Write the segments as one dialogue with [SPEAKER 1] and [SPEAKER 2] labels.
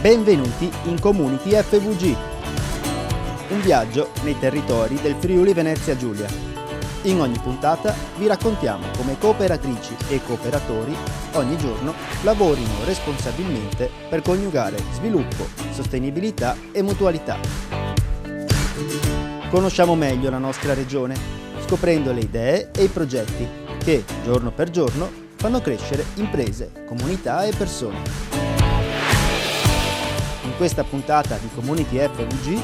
[SPEAKER 1] Benvenuti in Community FVG, un viaggio nei territori del Friuli Venezia Giulia. In ogni puntata vi raccontiamo come cooperatrici e cooperatori ogni giorno lavorino responsabilmente per coniugare sviluppo, sostenibilità e mutualità. Conosciamo meglio la nostra regione, scoprendo le idee e i progetti che, giorno per giorno, fanno crescere imprese, comunità e persone. In questa puntata di Community FVG,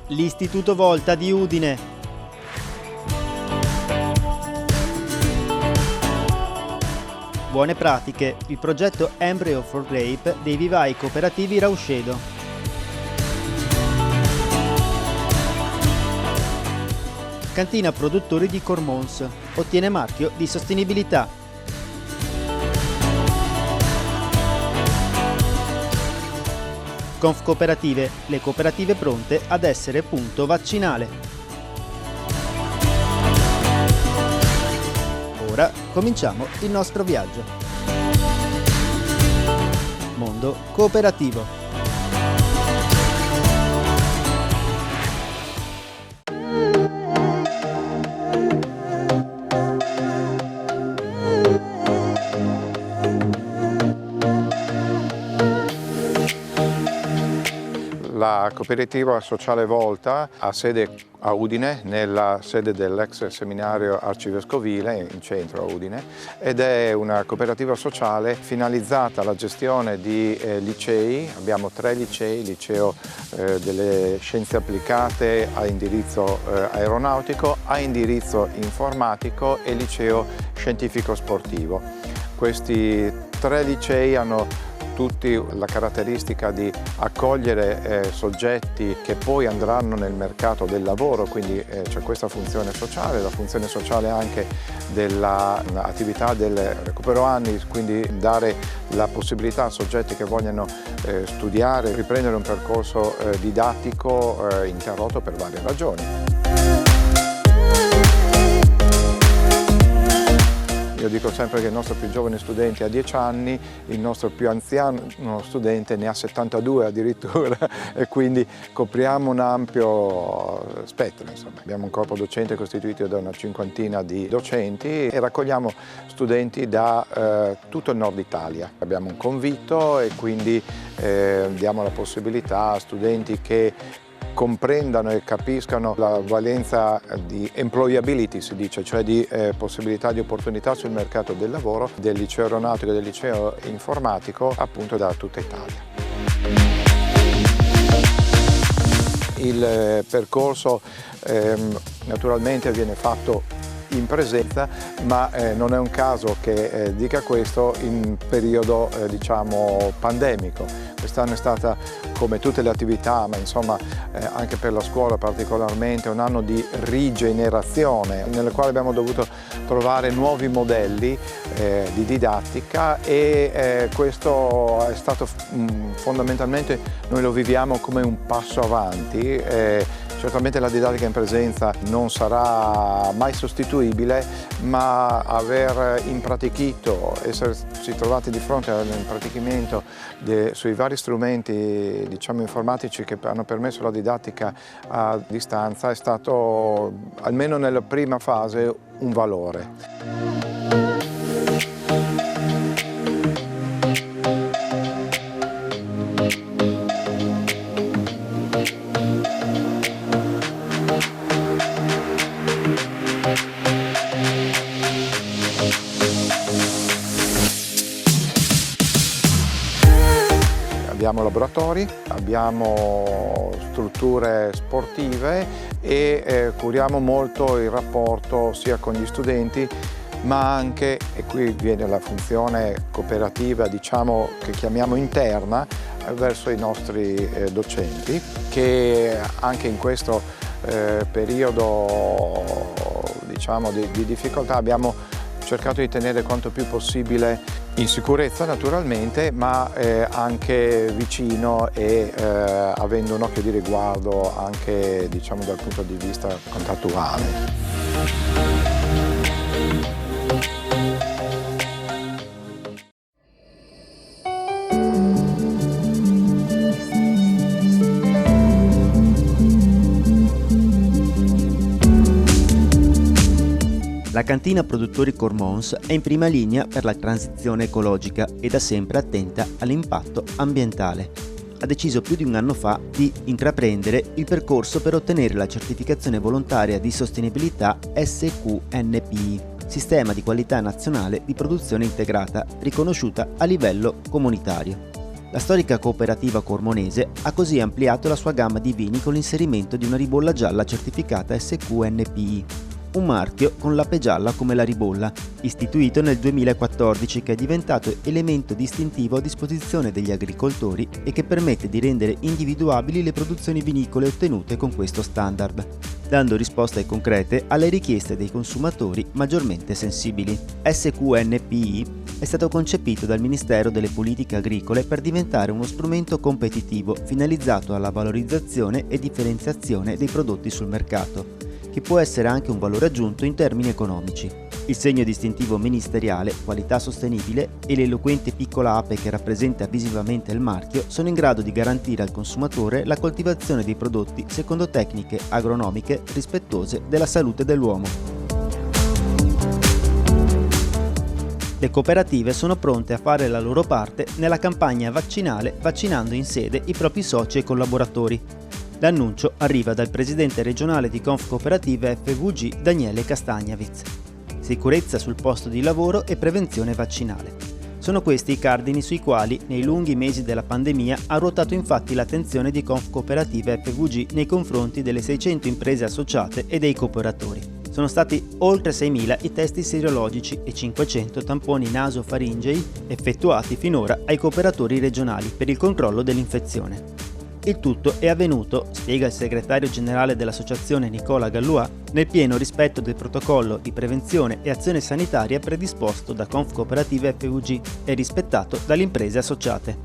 [SPEAKER 1] l'Istituto Volta di Udine. Buone pratiche, il progetto Embryo for Grape dei vivai cooperativi Rauscedo. Cantina produttori di Cormons, ottiene marchio di sostenibilità. Confcooperative, le cooperative pronte ad essere punto vaccinale. Ora cominciamo il nostro viaggio. Mondo cooperativo.
[SPEAKER 2] La cooperativa sociale Volta ha sede a Udine, nella sede dell'ex seminario arcivescovile in centro a Udine, ed è una cooperativa sociale finalizzata alla gestione di licei. Abbiamo 3 licei, liceo delle scienze applicate a indirizzo aeronautico, a indirizzo informatico e liceo scientifico sportivo. Questi 3 licei hanno tutti la caratteristica di accogliere soggetti che poi andranno nel mercato del lavoro, quindi c'è questa funzione sociale, la funzione sociale anche dell'attività del recupero anni, quindi dare la possibilità a soggetti che vogliono studiare, riprendere un percorso didattico interrotto per varie ragioni. Io dico sempre che il nostro più giovane studente ha 10 anni, il nostro più anziano studente ne ha 72 addirittura, e quindi copriamo un ampio spettro. Insomma. Abbiamo un corpo docente costituito da una 50ina di docenti e raccogliamo studenti da tutto il nord Italia. Abbiamo un convitto e quindi diamo la possibilità a studenti che comprendano e capiscano la valenza di employability, si dice, cioè di possibilità di opportunità sul mercato del lavoro del liceo aeronautico e del liceo informatico, appunto da tutta Italia. Il percorso naturalmente viene fatto in presenza, ma non è un caso che dica questo in periodo diciamo pandemico. Quest'anno è stata, come tutte le attività, ma insomma anche per la scuola particolarmente, un anno di rigenerazione nel quale abbiamo dovuto trovare nuovi modelli di didattica e questo è stato fondamentalmente, noi lo viviamo come un passo avanti. Certamente la didattica in presenza non sarà mai sostituibile, ma aver impratichito, essersi trovati di fronte all'impratichimento sui vari strumenti diciamo, informatici che hanno permesso la didattica a distanza è stato, almeno nella prima fase, un valore. Abbiamo laboratori, abbiamo strutture sportive e curiamo molto il rapporto sia con gli studenti ma anche, e qui viene la funzione cooperativa diciamo che chiamiamo interna, verso i nostri docenti che anche in questo periodo diciamo, di difficoltà abbiamo cercato di tenere quanto più possibile in sicurezza naturalmente, ma anche vicino e avendo un occhio di riguardo anche diciamo, dal punto di vista contrattuale.
[SPEAKER 1] La cantina Produttori Cormons è in prima linea per la transizione ecologica e da sempre attenta all'impatto ambientale. Ha deciso più di un anno fa di intraprendere il percorso per ottenere la certificazione volontaria di sostenibilità SQNPI, Sistema di Qualità Nazionale di Produzione Integrata, riconosciuta a livello comunitario. La storica cooperativa cormonese ha così ampliato la sua gamma di vini con l'inserimento di una ribolla gialla certificata SQNPI, un marchio con l'ape gialla come la ribolla, istituito nel 2014, che è diventato elemento distintivo a disposizione degli agricoltori e che permette di rendere individuabili le produzioni vinicole ottenute con questo standard, dando risposte concrete alle richieste dei consumatori maggiormente sensibili. SQNPI è stato concepito dal Ministero delle Politiche Agricole per diventare uno strumento competitivo finalizzato alla valorizzazione e differenziazione dei prodotti sul mercato, che può essere anche un valore aggiunto in termini economici. Il segno distintivo ministeriale, qualità sostenibile, e l'eloquente piccola ape che rappresenta visivamente il marchio sono in grado di garantire al consumatore la coltivazione dei prodotti secondo tecniche agronomiche rispettose della salute dell'uomo. Le cooperative sono pronte a fare la loro parte nella campagna vaccinale, vaccinando in sede i propri soci e collaboratori. L'annuncio arriva dal presidente regionale di Confcooperative FVG, Daniele Castagnaviz. Sicurezza sul posto di lavoro e prevenzione vaccinale. Sono questi i cardini sui quali, nei lunghi mesi della pandemia, ha ruotato infatti l'attenzione di Confcooperative FVG nei confronti delle 600 imprese associate e dei cooperatori. Sono stati oltre 6.000 i test sierologici e 500 tamponi nasofaringei effettuati finora ai cooperatori regionali per il controllo dell'infezione. Il tutto è avvenuto, spiega il segretario generale dell'associazione Nicola Gallois, nel pieno rispetto del protocollo di prevenzione e azione sanitaria predisposto da Confcooperative FVG e rispettato dalle imprese associate.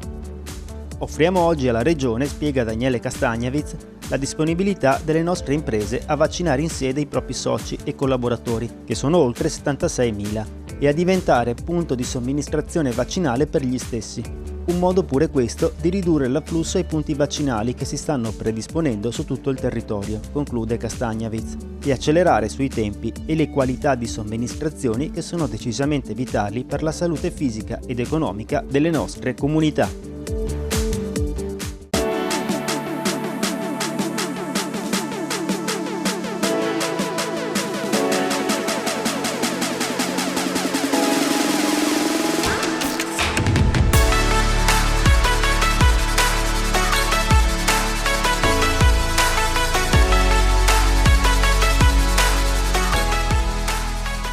[SPEAKER 1] Offriamo oggi alla Regione, spiega Daniele Castagnaviz, la disponibilità delle nostre imprese a vaccinare in sede i propri soci e collaboratori, che sono oltre 76.000, e a diventare punto di somministrazione vaccinale per gli stessi. Un modo pure questo di ridurre l'afflusso ai punti vaccinali che si stanno predisponendo su tutto il territorio, conclude Castagnaviz, e accelerare sui tempi e le qualità di somministrazioni che sono decisamente vitali per la salute fisica ed economica delle nostre comunità.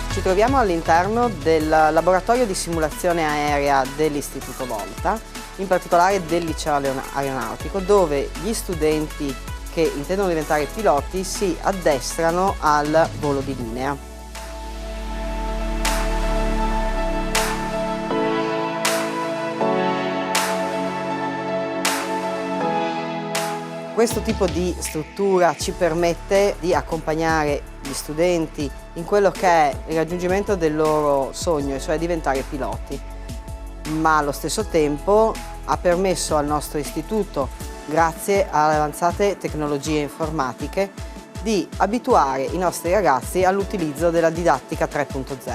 [SPEAKER 3] Ci troviamo all'interno del laboratorio di simulazione aerea dell'Istituto Volta, in particolare del liceo aeronautico, dove gli studenti che intendono diventare piloti si addestrano al volo di linea. Questo tipo di struttura ci permette di accompagnare gli studenti in quello che è il raggiungimento del loro sogno, cioè diventare piloti, ma allo stesso tempo ha permesso al nostro istituto, grazie alle avanzate tecnologie informatiche, di abituare i nostri ragazzi all'utilizzo della didattica 3.0.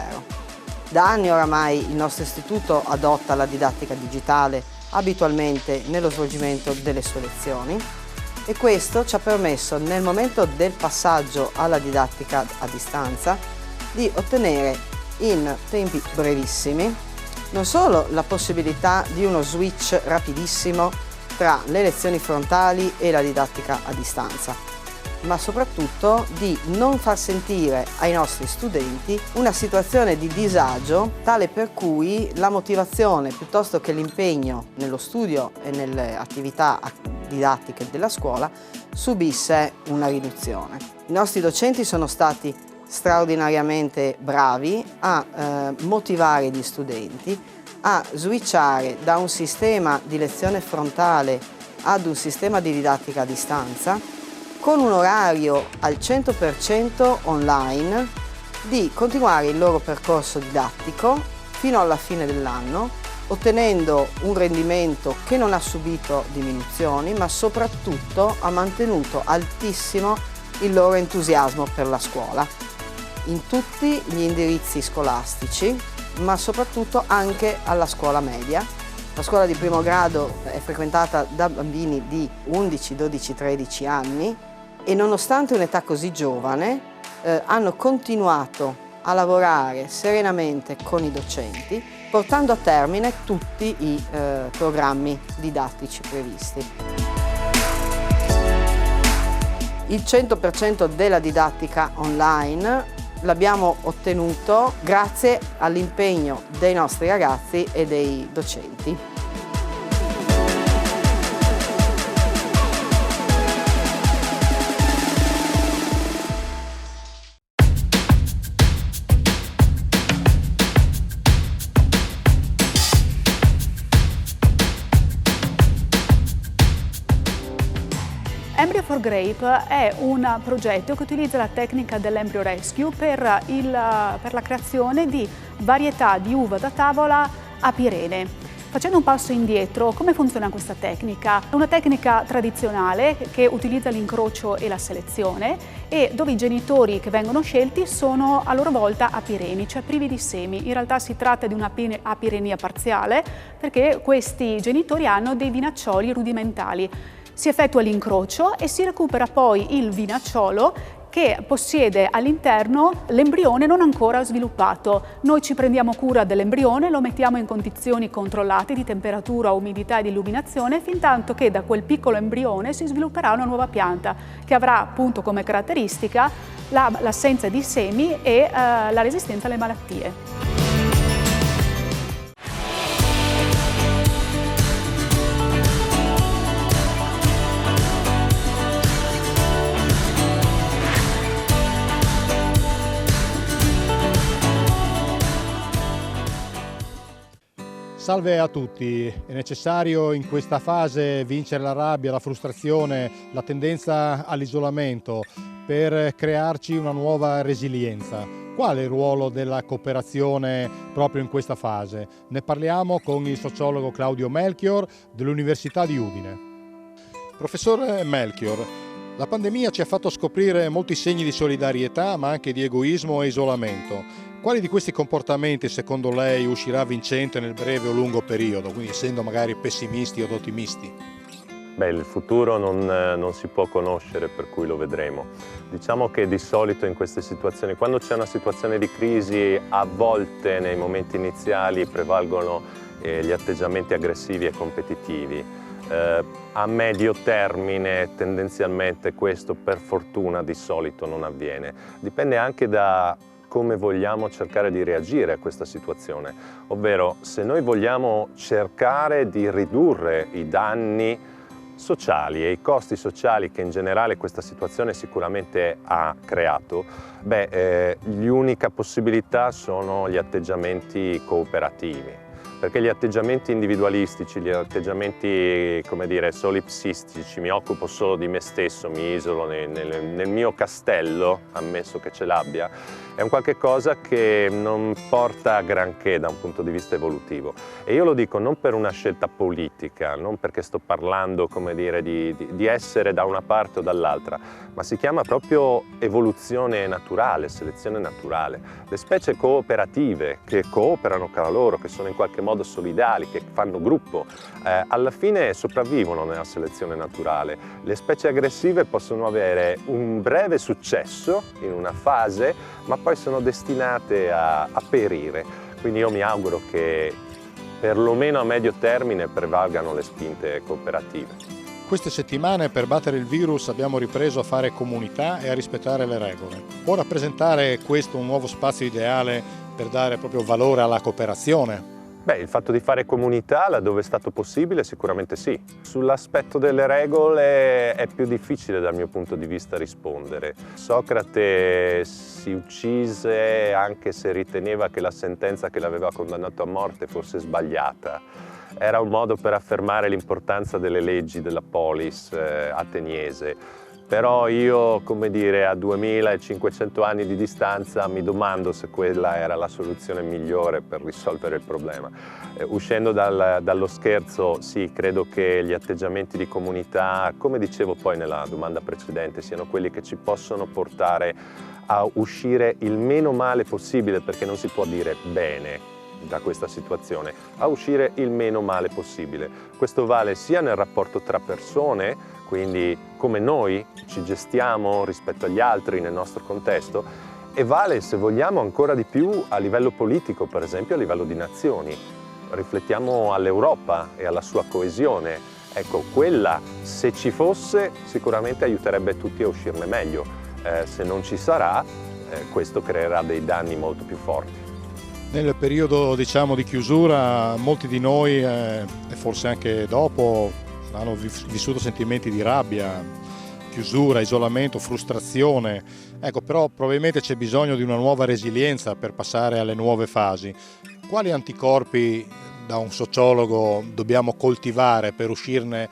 [SPEAKER 3] Da anni oramai il nostro istituto adotta la didattica digitale abitualmente nello svolgimento delle sue lezioni, e questo ci ha permesso, nel momento del passaggio alla didattica a distanza, di ottenere in tempi brevissimi non solo la possibilità di uno switch rapidissimo tra le lezioni frontali e la didattica a distanza, ma soprattutto di non far sentire ai nostri studenti una situazione di disagio tale per cui la motivazione piuttosto che l'impegno nello studio e nelle attività didattiche della scuola subisse una riduzione. I nostri docenti sono stati straordinariamente bravi a motivare gli studenti a switchare da un sistema di lezione frontale ad un sistema di didattica a distanza con un orario al 100% online, di continuare il loro percorso didattico fino alla fine dell'anno, ottenendo un rendimento che non ha subito diminuzioni, ma soprattutto ha mantenuto altissimo il loro entusiasmo per la scuola. in tutti gli indirizzi scolastici, ma soprattutto anche alla scuola media. La scuola di primo grado è frequentata da bambini di 11, 12, 13 anni e nonostante un'età così giovane hanno continuato a lavorare serenamente con i docenti, portando a termine tutti i programmi didattici previsti. Il 100% della didattica online l'abbiamo ottenuto grazie all'impegno dei nostri ragazzi e dei docenti.
[SPEAKER 4] Embryo for Grape è un progetto che utilizza la tecnica dell'embryo rescue per la creazione di varietà di uva da tavola a Pirene. Facendo un passo indietro, come funziona questa tecnica? È una tecnica tradizionale che utilizza l'incrocio e la selezione e dove i genitori che vengono scelti sono a loro volta apireni, cioè privi di semi. In realtà si tratta di un'apirenia parziale perché questi genitori hanno dei vinaccioli rudimentali. Si effettua l'incrocio e si recupera poi il vinacciolo che possiede all'interno l'embrione non ancora sviluppato. Noi ci prendiamo cura dell'embrione, lo mettiamo in condizioni controllate di temperatura, umidità e di illuminazione, fintanto che da quel piccolo embrione si svilupperà una nuova pianta che avrà appunto come caratteristica l'assenza di semi e la resistenza alle malattie.
[SPEAKER 5] Salve a tutti, è necessario in questa fase vincere la rabbia, la frustrazione, la tendenza all'isolamento per crearci una nuova resilienza. Qual è il ruolo della cooperazione proprio in questa fase? Ne parliamo con il sociologo Claudio Melchior dell'Università di Udine. Professor Melchior, la pandemia ci ha fatto scoprire molti segni di solidarietà ma anche di egoismo e isolamento. Quali di questi comportamenti secondo lei uscirà vincente nel breve o lungo periodo, quindi essendo magari pessimisti o ottimisti?
[SPEAKER 6] Beh, il futuro non si può conoscere, per cui lo vedremo. Diciamo che di solito in queste situazioni, quando c'è una situazione di crisi, a volte nei momenti iniziali prevalgono gli atteggiamenti aggressivi e competitivi. A medio termine tendenzialmente questo per fortuna di solito non avviene. Dipende anche da come vogliamo cercare di reagire a questa situazione, ovvero se noi vogliamo cercare di ridurre i danni sociali e i costi sociali che in generale questa situazione sicuramente ha creato, l'unica possibilità sono gli atteggiamenti cooperativi. Perché gli atteggiamenti individualistici, gli atteggiamenti, come dire, solipsistici, mi occupo solo di me stesso, mi isolo nel mio castello, ammesso che ce l'abbia, è un qualche cosa che non porta a granché da un punto di vista evolutivo. E io lo dico non per una scelta politica, non perché sto parlando, come dire, di essere da una parte o dall'altra, ma si chiama proprio evoluzione naturale, selezione naturale. Le specie cooperative che cooperano tra loro, che sono in qualche modo solidali, che fanno gruppo, alla fine sopravvivono nella selezione naturale. Le specie aggressive possono avere un breve successo in una fase, ma poi sono destinate a perire. Quindi io mi auguro che perlomeno a medio termine prevalgano le spinte cooperative.
[SPEAKER 5] Queste settimane per battere il virus abbiamo ripreso a fare comunità e a rispettare le regole. Può rappresentare questo un nuovo spazio ideale per dare proprio valore alla cooperazione?
[SPEAKER 6] Beh, il fatto di fare comunità laddove è stato possibile sicuramente sì. Sull'aspetto delle regole è più difficile dal mio punto di vista rispondere. Socrate si uccise anche se riteneva che la sentenza che l'aveva condannato a morte fosse sbagliata. Era un modo per affermare l'importanza delle leggi della polis ateniese. Però io, come dire, a 2500 anni di distanza mi domando se quella era la soluzione migliore per risolvere il problema. Uscendo dallo scherzo, sì, credo che gli atteggiamenti di comunità, come dicevo poi nella domanda precedente, siano quelli che ci possono portare a uscire il meno male possibile, perché non si può dire bene da questa situazione, a uscire il meno male possibile. Questo vale sia nel rapporto tra persone, quindi come noi ci gestiamo rispetto agli altri nel nostro contesto, e vale, se vogliamo, ancora di più a livello politico, per esempio a livello di nazioni. Riflettiamo all'Europa e alla sua coesione. Ecco, quella, se ci fosse, sicuramente aiuterebbe tutti a uscirne meglio. Se non ci sarà, questo creerà dei danni molto più forti.
[SPEAKER 5] Nel periodo, diciamo, di chiusura, molti di noi, e forse anche dopo, hanno vissuto sentimenti di rabbia, chiusura, isolamento, frustrazione. Ecco, però probabilmente c'è bisogno di una nuova resilienza per passare alle nuove fasi. Quali anticorpi, da un sociologo, dobbiamo coltivare per uscirne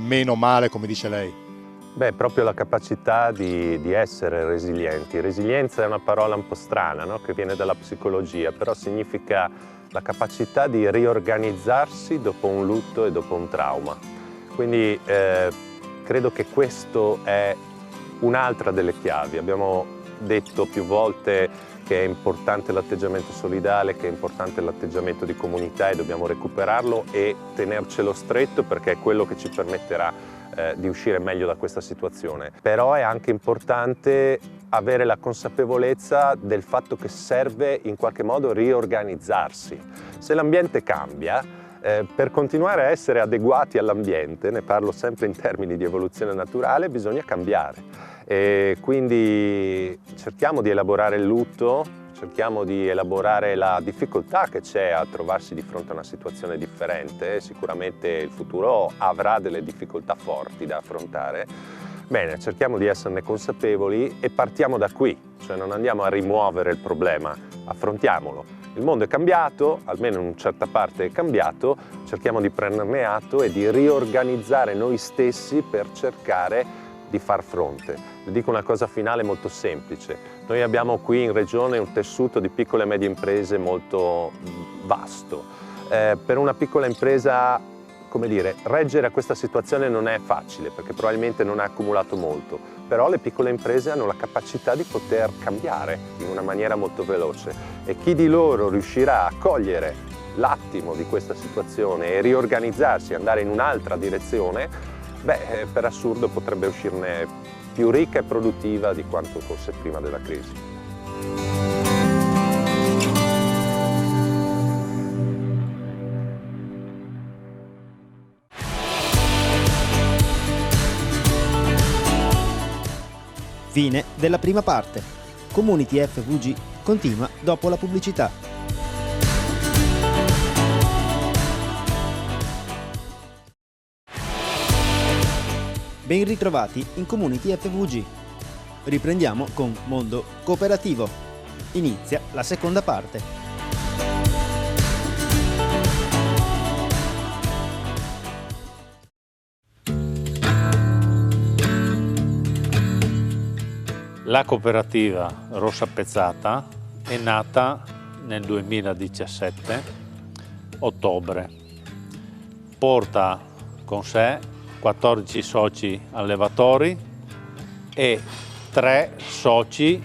[SPEAKER 5] meno male, come dice lei?
[SPEAKER 6] Beh, proprio la capacità di essere resilienti. Resilienza è una parola un po' strana, no? Che viene dalla psicologia, però significa la capacità di riorganizzarsi dopo un lutto e dopo un trauma. Quindi credo che questo è un'altra delle chiavi. Abbiamo detto più volte che è importante l'atteggiamento solidale, che è importante l'atteggiamento di comunità, e dobbiamo recuperarlo e tenercelo stretto, perché è quello che ci permetterà di uscire meglio da questa situazione. Però è anche importante avere la consapevolezza del fatto che serve in qualche modo riorganizzarsi. Se l'ambiente cambia, per continuare a essere adeguati all'ambiente, ne parlo sempre in termini di evoluzione naturale, bisogna cambiare. E quindi cerchiamo di elaborare il lutto, cerchiamo di elaborare la difficoltà che c'è a trovarsi di fronte a una situazione differente. Sicuramente il futuro avrà delle difficoltà forti da affrontare. Bene, cerchiamo di esserne consapevoli e partiamo da qui, cioè non andiamo a rimuovere il problema, affrontiamolo. Il mondo è cambiato, almeno in una certa parte è cambiato, cerchiamo di prenderne atto e di riorganizzare noi stessi per cercare di far fronte. Vi dico una cosa finale molto semplice. Noi abbiamo qui in Regione un tessuto di piccole e medie imprese molto vasto. Per una piccola impresa, come dire, reggere a questa situazione non è facile, perché probabilmente non ha accumulato molto, però le piccole imprese hanno la capacità di poter cambiare in una maniera molto veloce, e chi di loro riuscirà a cogliere l'attimo di questa situazione e riorganizzarsi, andare in un'altra direzione, beh, per assurdo potrebbe uscirne più ricca e produttiva di quanto fosse prima della crisi.
[SPEAKER 1] Fine della prima parte. Community FVG continua dopo la pubblicità. Ben ritrovati in Community FVG. Riprendiamo con Mondo Cooperativo. Inizia la seconda parte.
[SPEAKER 7] La cooperativa Rossa Pezzata è nata nel 2017, ottobre. Porta con sé 14 soci allevatori e 3 soci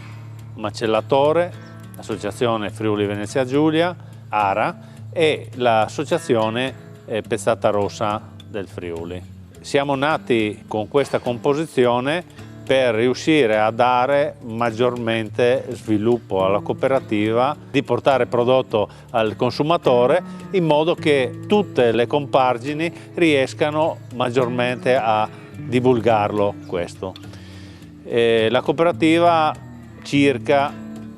[SPEAKER 7] macellatore, l'Associazione Friuli Venezia Giulia, ARA, e l'Associazione Pezzata Rossa del Friuli. Siamo nati con questa composizione per riuscire a dare maggiormente sviluppo alla cooperativa, di portare prodotto al consumatore in modo che tutte le compagini riescano maggiormente a divulgarlo questo. La cooperativa circa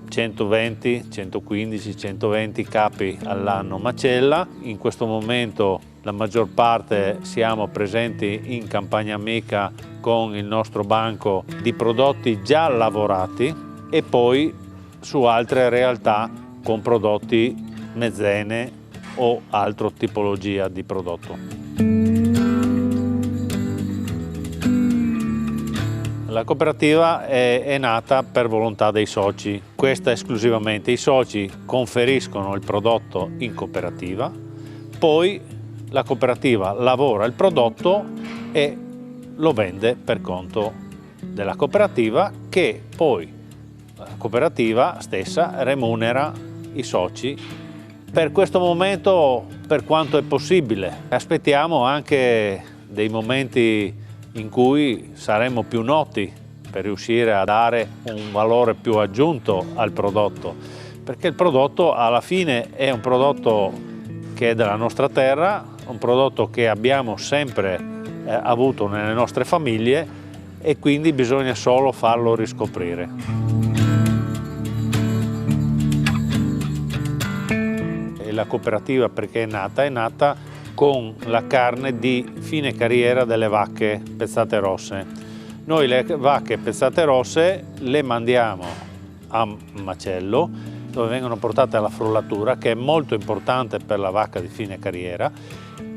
[SPEAKER 7] 120, 115, 120 capi all'anno macella. In questo momento la maggior parte siamo presenti in Campagna Amica con il nostro banco di prodotti già lavorati, e poi su altre realtà con prodotti mezzene o altra tipologia di prodotto. La cooperativa è nata per volontà dei soci. Questa esclusivamente. I soci conferiscono il prodotto in cooperativa, poi la cooperativa lavora il prodotto e lo vende per conto della cooperativa, che poi cooperativa stessa remunera i soci per questo momento per quanto è possibile. Aspettiamo anche dei momenti in cui saremo più noti per riuscire a dare un valore più aggiunto al prodotto, perché il prodotto alla fine è un prodotto che è della nostra terra, un prodotto che abbiamo sempre avuto nelle nostre famiglie e quindi bisogna solo farlo riscoprire. E la cooperativa perché è nata con la carne di fine carriera delle vacche pezzate rosse. Noi le vacche pezzate rosse le mandiamo a macello, dove vengono portate alla frullatura, che è molto importante per la vacca di fine carriera,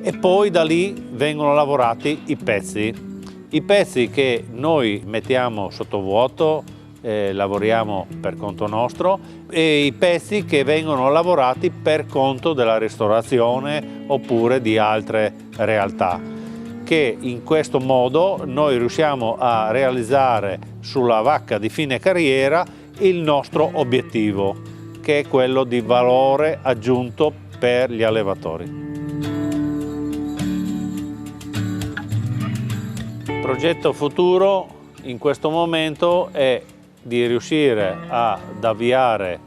[SPEAKER 7] e poi da lì vengono lavorati i pezzi che noi mettiamo sottovuoto, lavoriamo per conto nostro, e i pezzi che vengono lavorati per conto della ristorazione oppure di altre realtà, che in questo modo noi riusciamo a realizzare sulla vacca di fine carriera il nostro obiettivo, che è quello di valore aggiunto per gli allevatori. Il progetto futuro in questo momento è di riuscire ad avviare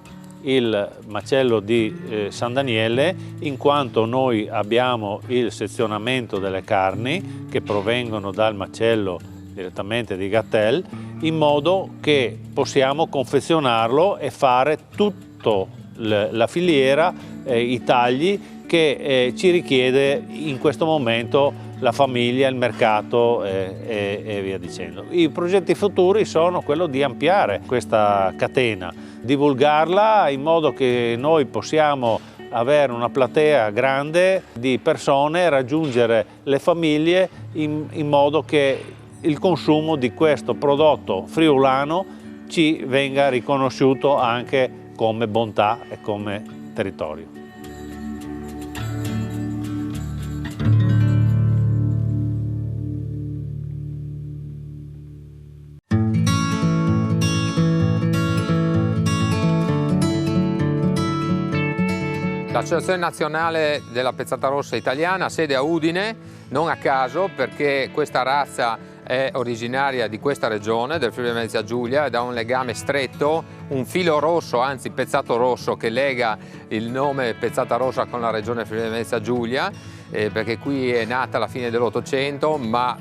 [SPEAKER 7] il macello di San Daniele, in quanto noi abbiamo il sezionamento delle carni che provengono dal macello direttamente di Gattel, in modo che possiamo confezionarlo e fare tutta la filiera, i tagli che ci richiede in questo momento la famiglia, il mercato e via dicendo. I progetti futuri sono quello di ampliare questa catena, divulgarla in modo che noi possiamo avere una platea grande di persone, raggiungere le famiglie in modo che il consumo di questo prodotto friulano ci venga riconosciuto anche come bontà e come territorio.
[SPEAKER 8] L'Associazione Nazionale della Pezzata Rossa Italiana ha sede a Udine, non a caso, perché questa razza è originaria di questa regione, del Friuli Venezia Giulia, ed ha un legame stretto, un filo rosso, anzi pezzato rosso, che lega il nome Pezzata Rossa con la regione Friuli Venezia Giulia, perché qui è nata alla fine dell'Ottocento, ma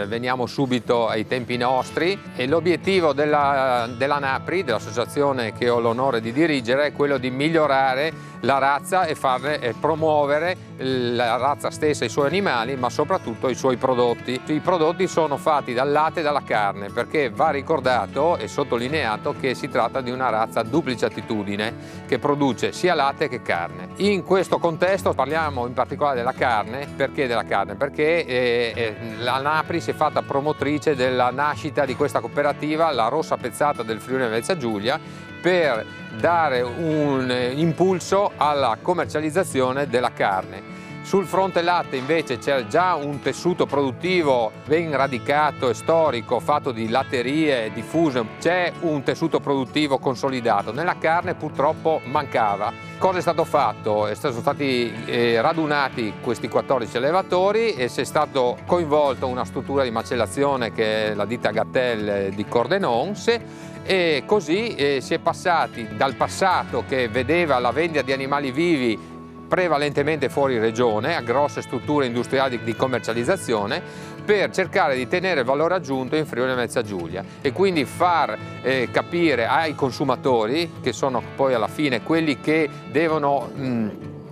[SPEAKER 8] veniamo subito ai tempi nostri, e l'obiettivo della NAPRI, dell'associazione che ho l'onore di dirigere, è quello di migliorare la razza e promuovere la razza stessa, i suoi animali, ma soprattutto i suoi prodotti. I prodotti sono fatti dal latte e dalla carne, perché va ricordato e sottolineato che si tratta di una razza a duplice attitudine che produce sia latte che carne. In questo contesto parliamo in particolare della carne. Perché della carne? Perché la NAPRI si è fatta promotrice della nascita di questa cooperativa, la Rossa Pezzata del Friuli Venezia Giulia, per dare un impulso alla commercializzazione della carne. Sul fronte latte invece c'è già un tessuto produttivo ben radicato e storico, fatto di latterie diffuse, c'è un tessuto produttivo consolidato. Nella carne purtroppo mancava. Cosa è stato fatto? Sono stati radunati questi 14 allevatori e si è stato coinvolto una struttura di macellazione che è la ditta Gattel di Cordenons, e così si è passati dal passato che vedeva la vendita di animali vivi prevalentemente fuori regione, a grosse strutture industriali di commercializzazione, per cercare di tenere valore aggiunto in Friuli Venezia Giulia e quindi far capire ai consumatori, che sono poi alla fine quelli che devono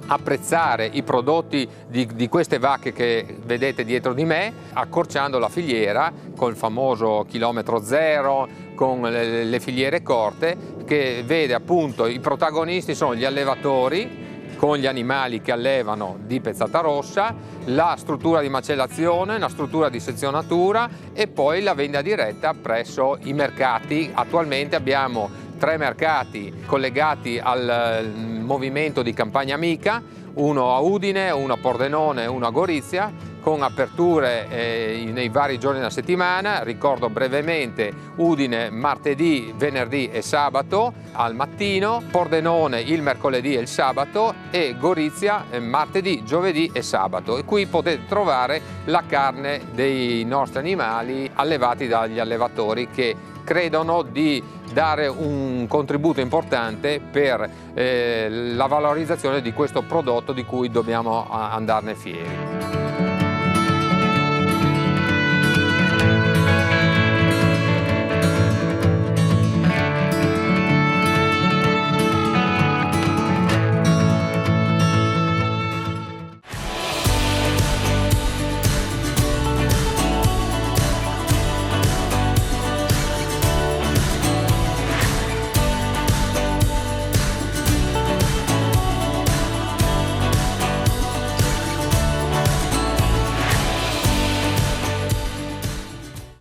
[SPEAKER 8] apprezzare i prodotti di queste vacche che vedete dietro di me, accorciando la filiera col famoso chilometro zero, con le filiere corte, che vede appunto i protagonisti sono gli allevatori con gli animali che allevano di pezzata rossa, la struttura di macellazione, la struttura di sezionatura e poi la vendita diretta presso i mercati. Attualmente abbiamo 3 mercati collegati al movimento di Campagna Amica, uno a Udine, uno a Pordenone e uno a Gorizia, con aperture nei vari giorni della settimana. Ricordo brevemente Udine martedì, venerdì e sabato al mattino, Pordenone il mercoledì e il sabato e Gorizia martedì, giovedì e sabato. E qui potete trovare la carne dei nostri animali allevati dagli allevatori che credono di dare un contributo importante per la valorizzazione di questo prodotto di cui dobbiamo andarne fieri.